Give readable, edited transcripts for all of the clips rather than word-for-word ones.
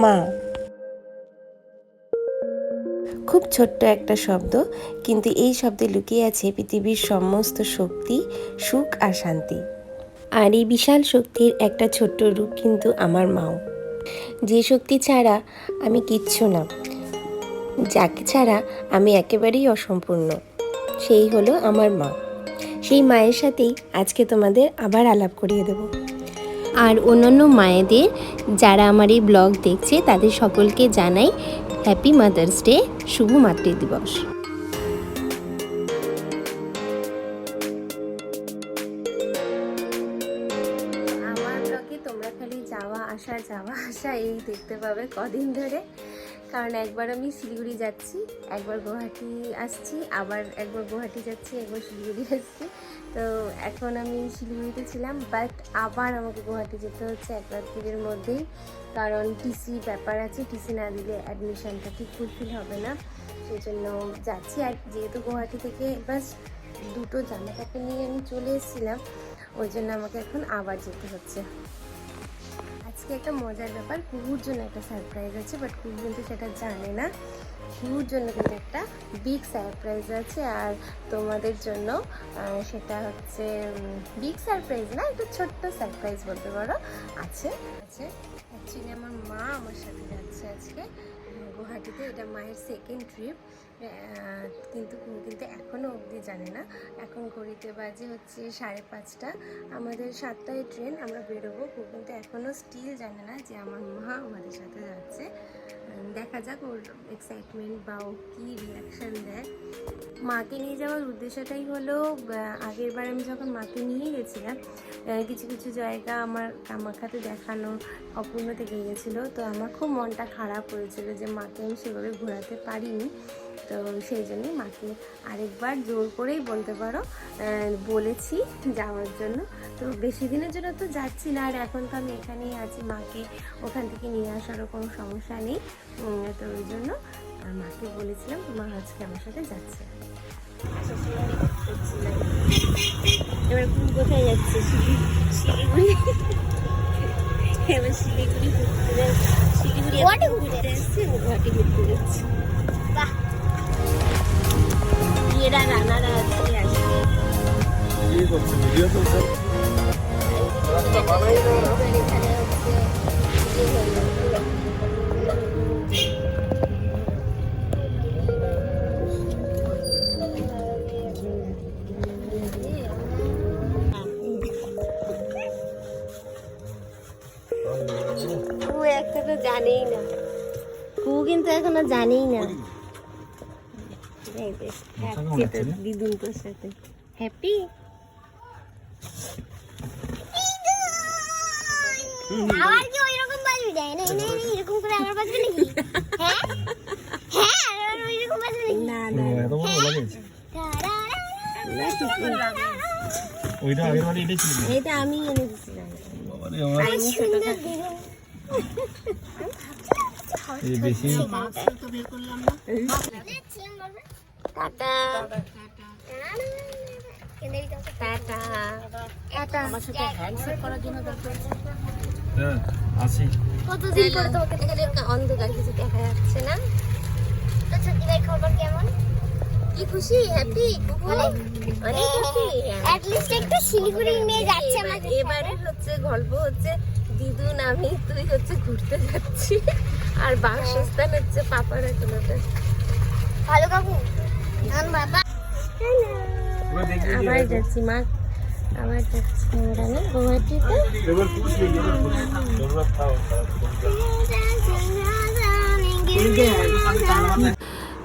মা। খুব ছোট্ট একটা শব্দ, কিন্তু এই শব্দে লুকিয়ে আছে পৃথিবীর সমস্ত শক্তি, সুখ আর শান্তি। আর এই বিশাল শক্তির একটা ছোট্ট রূপ কিন্তু আমার মাও, যে শক্তি ছাড়া আমি কিচ্ছু না, যাকে ছাড়া আমি একেবারেই অসম্পূর্ণ, সেই হলো আমার মা। সেই মায়ের সাথেই আজকে তোমাদের আবার আলাপ করিয়ে দেব। আর অন্যান্য মায়েদের যারা আমার এই ব্লগ দেখছে তাদের সকলকে জানাই হ্যাপি মাদার্স ডে, শুভ মাতৃ দিবস। আমার ব্লগে তোমরা খালি যাওয়া আসা এই দেখতে পাবে কদিন ধরে, কারণ একবার আমি শিলিগুড়ি যাচ্ছি, একবার গুয়াহাটি আসছি, আবার একবার গুয়াহাটি যাচ্ছি, একবার শিলিগুড়ি আসছি। তো এখন আমি শিলিগুড়িতে ছিলাম, বাট আবার আমাকে গুয়াহাটি যেতে হচ্ছে এক রাত্রির মধ্যেই, কারণ টিসি ব্যাপার আছে, টিসি না দিলে অ্যাডমিশনটা ঠিক ফুলফিল হবে না, সেই জন্য যাচ্ছি। আর যেহেতু গুয়াহাটি থেকে বাস দুটো জামা কাপড় নিয়ে আমি চলে এসেছিলাম, ওই জন্য আমাকে এখন আবার যেতে হচ্ছে। আজকে একটা মজার ব্যাপার, কুকুর জন্য একটা সারপ্রাইজ আছে, বাট কুকুর কিন্তু সেটা জানে না। কুকুর জন্য কিন্তু একটা বিগ সারপ্রাইজ আছে, আর তোমাদের জন্য সেটা হচ্ছে বিগ সারপ্রাইজ না, একটা ছোট্ট সারপ্রাইজ বলতে পারো আছে। অ্যাকচুয়ালি আমার মা আমার সাথে যাচ্ছে আজকে গুয়াহাটিতে, এটা মায়ের সেকেন্ড ট্রিপ, কিন্তু এখনও অবধি জানে না। এখন ঘড়িতে বাজে হচ্ছে 5:30, আমাদের 7টায় ট্রেন, আমরা বেরোবো, কিন্তু এখনও স্টিল জানে না যে আমার মা আমাদের সাথে যাচ্ছে। দেখা যাক ওর এক্সাইটমেন্ট বা ও কী রিয়াকশান দেয়। মাকে নিয়ে যাওয়ার উদ্দেশ্যটাই হলো, আগের বার আমি যখন মাকে নিয়ে গেছিলাম কিছু কিছু জায়গা আমার কামাখ্যাতে দেখানো অপূর্ণ থেকে গেছিলো, তো আমার খুব মনটা খারাপ হয়েছিল যে মাকে আমি সেভাবে ঘোরাতে পারিনি। তো সেই জন্যই মাকে আরেকবার জোর করেই বলতে পারো বলেছি যাওয়ার জন্য। তো বেশি দিনের জন্য তো যাচ্ছি না, আর এখন তো আমি এখানেই আছি, মাকে ওখান থেকে নিয়ে আসারও কোনো সমস্যা নেই। তো ওই জন্য মাকে বলেছিলাম মা আজকে আমার সাথে যাচ্ছে। এবার কোথায় যাচ্ছে? শিলিগুড়ি। এবার শিলিগুড়ি ঘুরতে এসছি, গুয়াহাটি ঘুরতে যাচ্ছি। এরা রানারা আসবে আসবে। এখনো জানেই না, কিন্তু এখনো জানেই না। দিদুন তোর সাথে হ্যাপি। আবার কি ওইরকম বাজবে? না না এরকম করে আবার বাজবে নাকি? হ্যাঁ হ্যাঁ আর ওইরকম বাজবে নাকি? না না এত ভালো লাগে। ওইটা আগের বারে এটা ছিল। এটা আমি এনে দিছিলাম। বাবারে আমার এই বেশি তো বের করলাম না। Tata tata tata. আমার সাথে হ্যান্ডশেক করার জন্য দরকার। হ্যাঁ আসি। কতদিন পরে তোমাকে দেখলে অন্ধকার কিছু দেখা যাচ্ছে না। তো ছোটি ভাই খবর কেমন? কি খুশি, হ্যাপি, অনেক খুশি। অ্যাট লিস্ট একটা শিলিগুড়ি নিয়ে যাচ্ছে আমাদের। এবারে হচ্ছে গল্প হচ্ছে দিদুন আমি তুই হচ্ছে ঘুরতে যাচ্ছি, আর বাসস্থান হচ্ছে পাপার এখনোতে। ভালো কাকু এখন বাবা আবার যাচ্ছি মা, আবার যাচ্ছি আমরা গুয়াহাটিতে।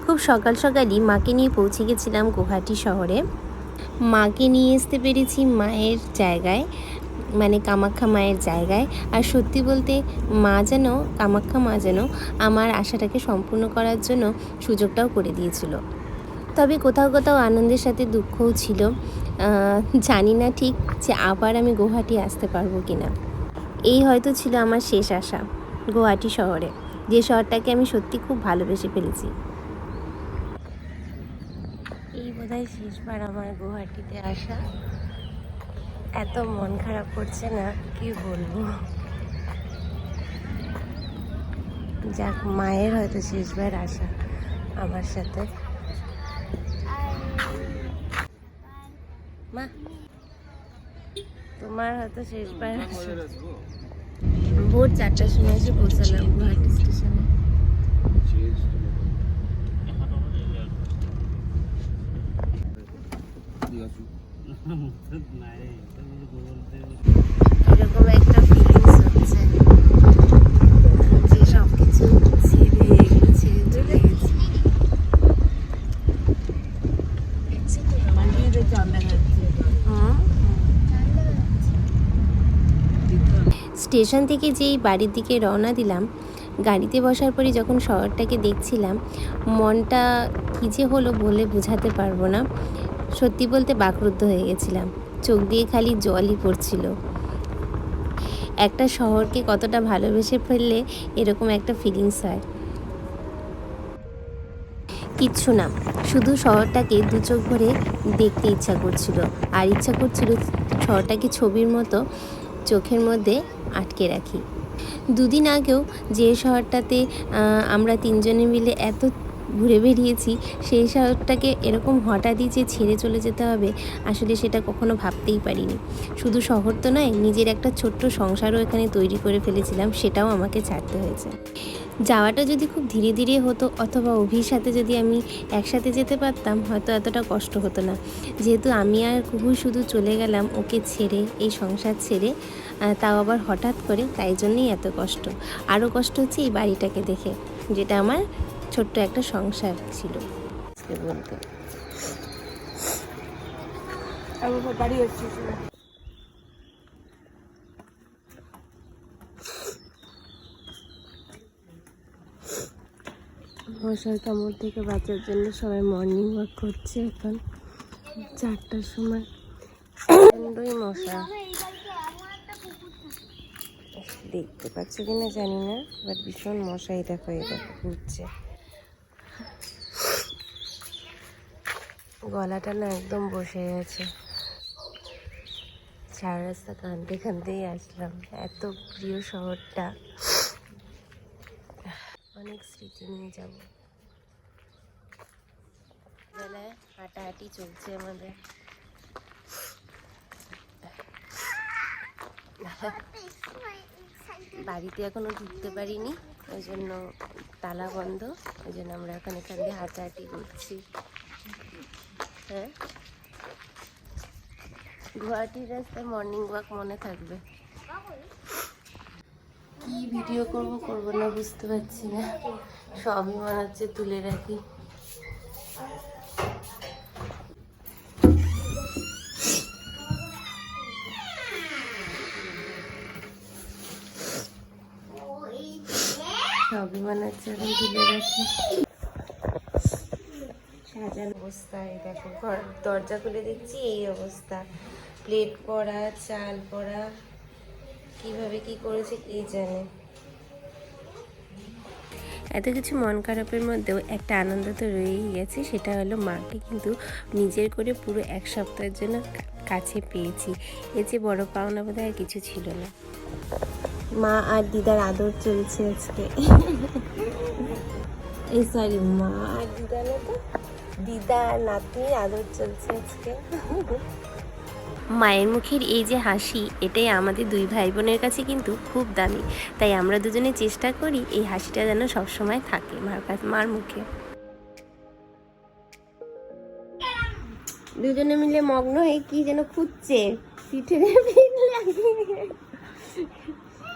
খুব সকাল সকালই মাকে নিয়ে পৌঁছে গেছিলাম গুয়াহাটি শহরে। মাকে নিয়ে আসতে পেরেছি মায়ের জায়গায়, মানে কামাখ্যা মায়ের জায়গায়। আর সত্যি বলতে মা যেন, কামাখ্যা মা যেন আমার আশাটাকে সম্পূর্ণ করার জন্য সুযোগটাও করে দিয়েছিল। তবে কোথাও কোথাও আনন্দের সাথে দুঃখও ছিল। জানি না ঠিক যে আবার আমি গুয়াহাটি আসতে পারবো কি না। এই হয়তো ছিল আমার শেষ আশা গুয়াহাটি শহরে, যে শহরটাকে আমি সত্যি খুব ভালোবেসে ফেলেছি। এই বোধহয় শেষবার আমার গুয়াহাটিতে আসা। এত মন খারাপ করছে না, কি বলবো। যাক, মায়ের হয়তো শেষবার আসা আমার সাথে। মা, তোমার হয়তো শেষবার আসা। ভোর 4টার সময় এসে পৌঁছালাম গুয়াহাটি স্টেশনে। এরকম একটা ফিলিংস হচ্ছে যে সবকিছু ছেড়ে এগুলো ছেড়ে চলে গেছি। স্টেশন থেকে যেই বাড়ির দিকে রওনা দিলাম, গাড়িতে বসার পরই যখন শহরটাকে দেখছিলাম, মনটা কী যে হলো বলে বোঝাতে পারবো না। সত্যি বলতে বাকরুদ্ধ হয়ে গেছিলাম, চোখ দিয়ে খালি জলই পড়ছিল। একটা শহরকে কতটা ভালোবেসে ফেললে এরকম একটা ফিলিংস হয়। কিচ্ছু না, শুধু শহরটাকে দু চোখ ভরে দেখতে ইচ্ছা করছিল, আর ইচ্ছা করছিল শহরটাকে ছবির মতো চোখের মধ্যে আটকে রাখি। দুদিন আগেও যে শহরটাতে আমরা তিনজনে মিলে এত ঘুরে বেরিয়েছি, সেই শহরটাকে এরকম হঠাৎই যে ছেড়ে চলে যেতে হবে, আসলে সেটা কখনো ভাবতেই পারিনি। শুধু শহর তো নয়, নিজের একটা ছোট্ট সংসারও এখানে তৈরি করে ফেলেছিলাম, সেটাও আমাকে ছাড়তে হয়েছে। যাওয়াটা যদি খুব ধীরে ধীরে হতো, অথবা অভির সাথে যদি আমি একসাথে যেতে পারতাম, হয়তো এতটা কষ্ট হতো না। যেহেতু আমি আর কুহু শুধু চলে গেলাম ওকে ছেড়ে, এই সংসার ছেড়ে, তাও আবার হঠাৎ করে, তাই জন্যই এত কষ্ট। আরও কষ্ট হচ্ছে এই বাড়িটাকে দেখে, যেটা আমার ছোট্ট একটা সংসার ছিল বলতে। মশার কামড় থেকে বাঁচার জন্য সবাই মর্নিং ওয়াক করছে এখন 4টার সময়। প্রচণ্ডই মশা, দেখতে পাচ্ছ কিনা জানি না, বাট ভীষণ মশাই দেখো, এই দেখো ঘুরছে। গলাটা না একদম বসে গেছে, সারা রাস্তা কাঁদতে কাঁদতেই আসলাম। এত প্রিয় শহরটা, অনেক স্মৃতি নিয়ে যাব। বেলায় হাঁটাহাঁটি চলছে আমাদের। বাড়িতে এখনো ঢুকতে পারিনি, ওই জন্য তালা বন্ধ, ওই জন্য আমরা এখন এখান দিয়ে হাঁটাহাঁটি করছি। হ্যাঁ, গুয়াহাটির রাস্তায় মর্নিং ওয়াক মনে থাকবে। কি ভিডিও করব না বুঝতে পারছি না, সবই মনে হচ্ছে তুলে রাখি। সবই মনে হচ্ছে এখন তুলে রাখি। সাজানো অবস্থায় দেখো, ঘর দরজা খুলে দেখছি এই অবস্থা, প্লেট পড়া, চাল পড়া, কিভাবে কি করেছে কে জানে। এত কিছু মন খারাপের মধ্যেও একটা আনন্দ তো রয়েই গেছে, সেটা হলো মাকে কিন্তু নিজের করে পুরো 1 সপ্তাহের জন্য কাছে পেয়েছি। এর যে বড় পাওনা বোধ হয় কিছু ছিল না। মা আর দিদার আদর চলছে আজকে। এই সরি, মা আর দিদা না তো, দিদা আর নাতনির আদর চলছে আজকে। মায়ের মুখের এই যে হাসি, এটাই আমাদের 2 ভাই বোনের কাছে কিন্তু খুব দামি। তাই আমরা দুজনে চেষ্টা করি এই হাসিটা যেন সবসময় থাকে মার মুখে। দুজনে মিলে মগ্ন হয়ে কি যেন খুঁজছে, পিঠে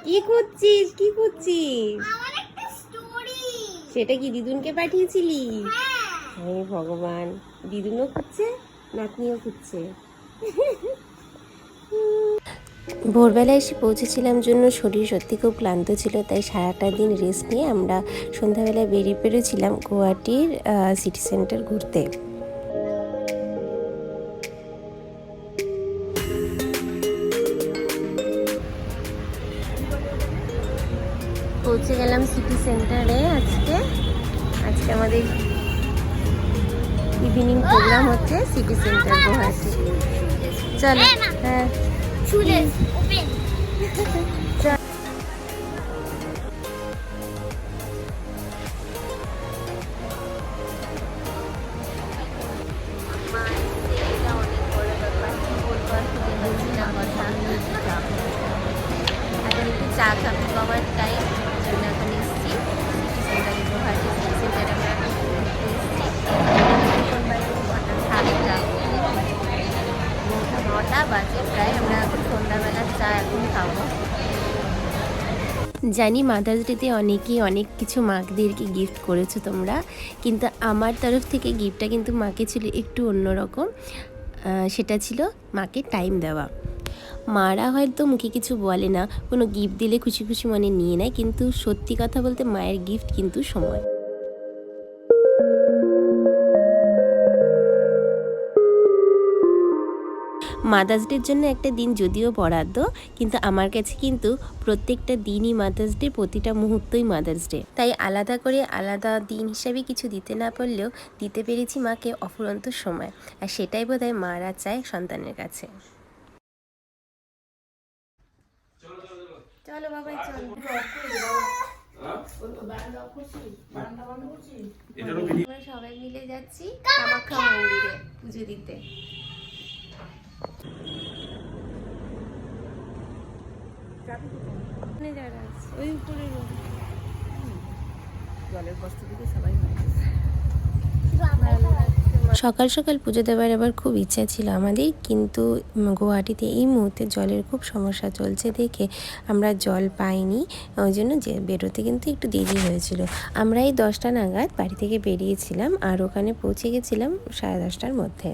কি খুঁজছিস, কি খুঁজছিস? সেটা কি দিদুনকে পাঠিয়েছিলি? হে ভগবান, দিদুনও খুঁজছে, নাতনিও খুঁজছে। ভোরবেলায় এসে পৌঁছেছিলাম জন্য শরীর সত্যি খুব ক্লান্ত ছিল, তাই সারাটা দিন রেস্ট নিয়ে আমরা সন্ধ্যাবেলায় বেরিয়ে পড়েছিলাম গুয়াহাটির সিটি সেন্টার ঘুরতে। পৌঁছে গেলাম সিটি সেন্টারে। আজকে আমাদের ইভিনিং প্রোগ্রাম হচ্ছে সিটি সেন্টার গুয়াহাটি। চলো, হ্যাঁ চা খাওয়ার টাইম, জন্য এখন এসেছি সিটি সেন্টারে, গুয়াহাটি সিটি সেন্টারে আমরা এখন এসেছি। এখন বাজে 9টা বাজে প্রায়। আমরা এখন সন্ধ্যাবেলার চা এখন খাবো। জানি মাদার্স ডেতে অনেকেই অনেক কিছু মাদেরকে গিফট করেছো তোমরা, কিন্তু আমার তরফ থেকে গিফটটা কিন্তু মাকে ছিল একটু অন্যরকম। সেটা ছিল মাকে টাইম দেওয়া। মারা হয়তো মুখে কিছু বলে না, কোনো গিফট দিলে খুশি খুশি মনে নিয়ে নেয়, কিন্তু সত্যি কথা বলতে মায়ের গিফট কিন্তু সময়। মাদার্স ডের জন্য একটা দিন যদিও বরাদ্দ, কিন্তু আমার কাছে কিন্তু প্রত্যেকটা দিনই মাদার্স ডে, প্রতিটা মুহূর্তই মাদার্স ডে। তাই আলাদা করে আলাদা দিন হিসাবে কিছু দিতে না পারলেও দিতে পেরেছি মাকে অফুরন্ত সময়, আর সেটাই বোধহয় মারা চায় সন্তানের কাছে। চলো বাবা, চলো। আমরা সবাই মিলে যাচ্ছি কামাখ্যা মন্দিরে পুজো দিতে। ওই উপরে জলের কষ্ট দিকে সবাই সকাল সকাল পুজো দেওয়ার আবার খুব ইচ্ছা ছিল আমাদের, কিন্তু গুয়াহাটিতে এই মুহূর্তে জলের খুব সমস্যা চলছে দেখে আমরা জল পাইনি, ওই জন্য যে বেরোতে কিন্তু একটু দেরি হয়েছিল। আমরা এই 10টা নাগাদ বাড়ি থেকে বেরিয়েছিলাম, আর ওখানে পৌঁছে গেছিলাম 10:30টার মধ্যে।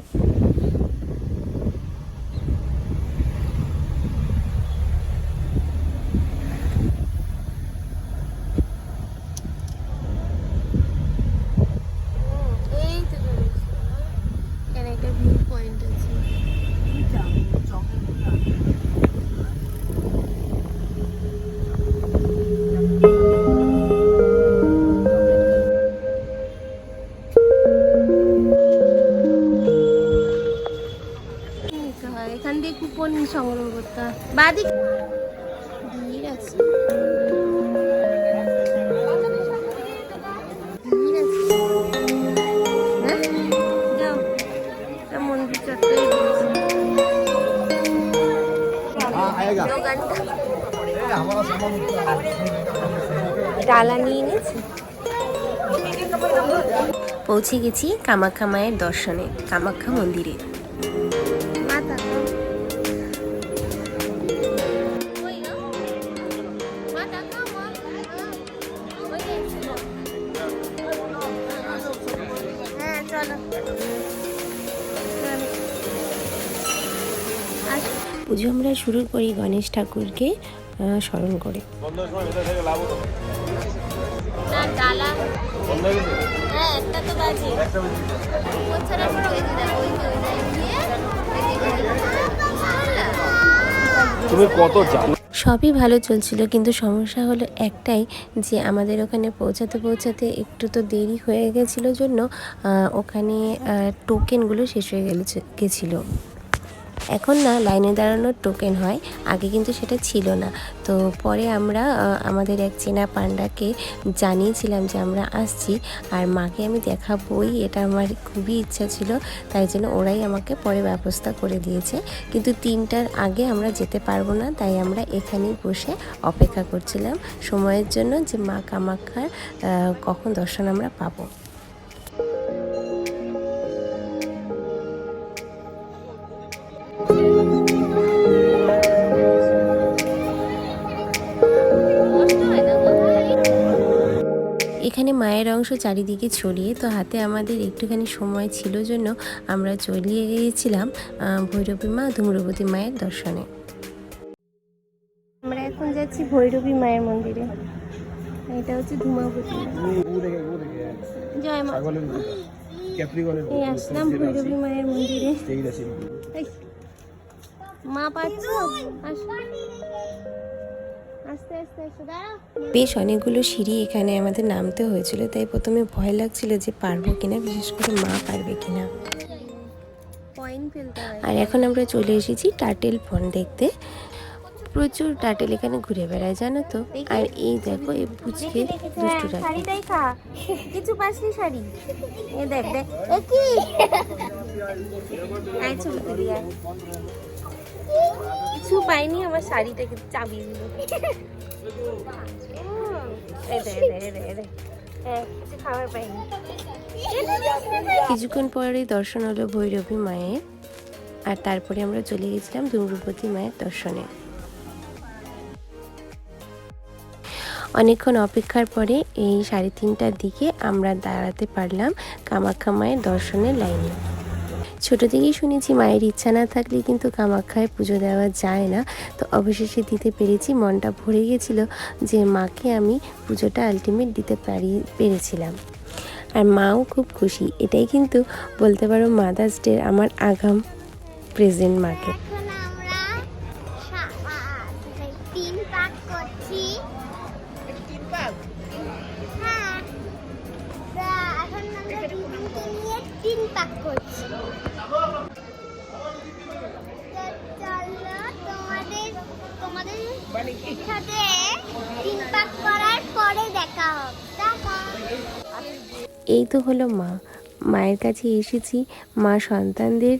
এখান দিয়ে কুপন সংগ্রহ করতে হয়। বাদিক ভিড় আছে, মন্দির চত্বরে ডালা নিয়ে নিয়েছি। পৌঁছে গেছি কামাখ্যা মায়ের দর্শনে, কামাখ্যা মন্দিরে। পুজো আমরা শুরু করি গণেশ ঠাকুরকে স্মরণ করে। সবই ভালো চলছিল, কিন্তু সমস্যা হলো একটাই, যে আমাদের ওখানে পৌঁছাতে একটু তো দেরি হয়ে গেছিলো জন্য ওখানে টোকেনগুলো শেষ হয়ে গেছিলো। এখন না লাইনে দাঁড়ানোর টোকেন হয়, আগে কিন্তু সেটা ছিল না। তো পরে আমরা আমাদের এক চেনা পান্ডাকে জানিয়েছিলাম যে আমরা আসছি, আর মাকে আমি দেখাবই, এটা আমার খুবই ইচ্ছা ছিল, তাই জন্য ওরাই আমাকে পরে ব্যবস্থা করে দিয়েছে। কিন্তু 3টার আগে আমরা যেতে পারবো না, তাই আমরা এখানেই বসে অপেক্ষা করছিলাম সময়ের জন্য, যে মা কামাখ্যার কখন দর্শন আমরা পাবো। এখানে মায়ের অংশ চারিদিকে ছড়িয়ে, তো হাতে আমাদের একটুখানি সময় ছিল জন্য আমরা চলে গিয়েছিলাম ভৈরবী মা, ধূম্রবতী মায়ের দর্শনে। আমরা এখন যাচ্ছি ভৈরবী মায়ের মন্দিরে, এটা হচ্ছে ধূমাবতী। জয় মা। এই আসলাম ভৈরবী মায়ের মন্দিরে। মা পাচ্ছ? বেশ অনেকগুলো সিঁড়ি এখানে আমাদের নামতে হয়েছিল, তাই প্রথমে ভয় লাগছিল যে পারবো কিনা, বিশেষ করে মা পারবে কিনা। আর এখন আমরা চলে এসেছি টার্টেল পন্ড দেখতে। প্রচুর টাটেল এখানে ঘুরে বেড়ায় জানো তো। আর এই দেখো এই পুচকে দুষ্টু টাটেল। শাড়িটাই খা, কিছু পাসনি শাড়ি। এ দেখ দেখ এ কি আয় ছবি তুলি আয়। কিছু পাইনি, আমার শাড়িটাকে চাবি দিল। কিছু খাবার পাইনি। কিছুক্ষণ পরে দর্শন হলো ভৈরবী মায়ের, আর তারপরে আমরা চলে গেছিলাম ডুমরুপতি মায়ের দর্শনে। অনেকক্ষণ অপেক্ষার পরে এই 3:30টার দিকে আমরা দাঁড়াতে পারলাম কামাখ্যা মায়ের দর্শনের লাইনে। ছোটো থেকেই শুনেছি মায়ের ইচ্ছা না থাকলে কিন্তু কামাখ্যায় পুজো দেওয়া যায় না, তো অবশেষে দিতে পেরেছি। মনটা ভরে গেছিলো যে মাকে আমি পুজোটা আলটিমেট দিতে পেরেছিলাম, আর মাও খুব খুশি। এটাই কিন্তু বলতে পারো মাদার্স ডে আমার আগাম প্রেজেন্ট মাকে। এখন আমরা 3 পাক করছি। হ্যাঁ, এখন আমরা দিদিকে নিয়ে 3 পাক করছি। চলো তোমাদের সাথে 3 পাক করার পরে দেখা হবে। এই তো হলো মা, মায়ের কাছে এসেছি। মা সন্তানদের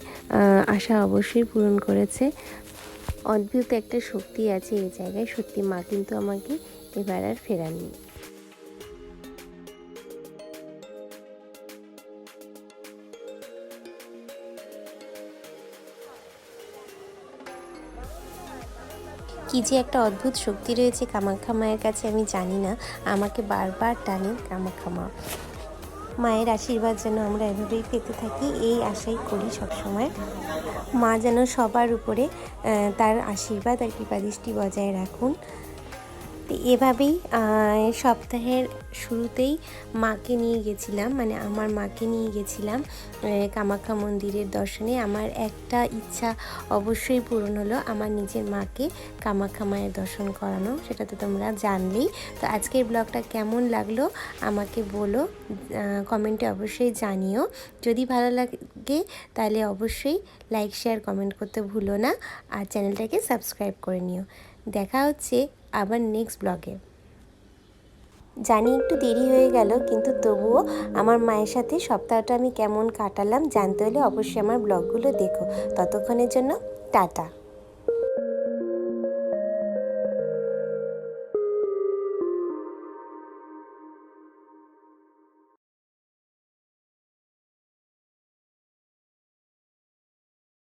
আশা অবশ্যই পূরণ করেছে। অদ্ভুত একটা শক্তি আছে এই জায়গায়, সত্যি মা কিন্তু আমাকে এবার আর ফেরাননি। কি যে একটা অদ্ভুত শক্তি রয়েছে কামাখ্যা মায়ের কাছে আমি জানি না, আমাকে বারবার টানে কামাখ্যা মা। মায়ের আশীর্বাদ যেন আমরা এভাবেই পেতে থাকি, এই আশাই করি সবসময়। মা যেন সবার উপরে তার আশীর্বাদ আর কৃপাদৃষ্টি বজায় রাখুন। তো এভাবেই সপ্তাহের শুরুতেই মাকে নিয়ে গেছিলাম, মানে আমার মাকে নিয়ে গেছিলাম কামাখ্যা মন্দিরের দর্শনে। আমার একটা ইচ্ছা অবশ্যই পূরণ হলো, আমার নিজের মাকে কামাখ্যা মায়ের দর্শন করানো, সেটা তো তোমরা জানলেই। তো আজকের ব্লগটা কেমন লাগলো আমাকে বলো, কমেন্টে অবশ্যই জানিও। যদি ভালো লাগে তাহলে অবশ্যই লাইক শেয়ার কমেন্ট করতে ভুলো না, আর চ্যানেলটাকে সাবস্ক্রাইব করে নিও। দেখা হচ্ছে আবার নেক্সট ব্লগে। জানি একটু দেরি হয়ে গেল, কিন্তু তবুও আমার মায়ের সাথে সপ্তাহটা আমি কেমন কাটালাম জানতে হলে অবশ্যই আমার ব্লগগুলো দেখো। ততক্ষণের জন্য টাটা।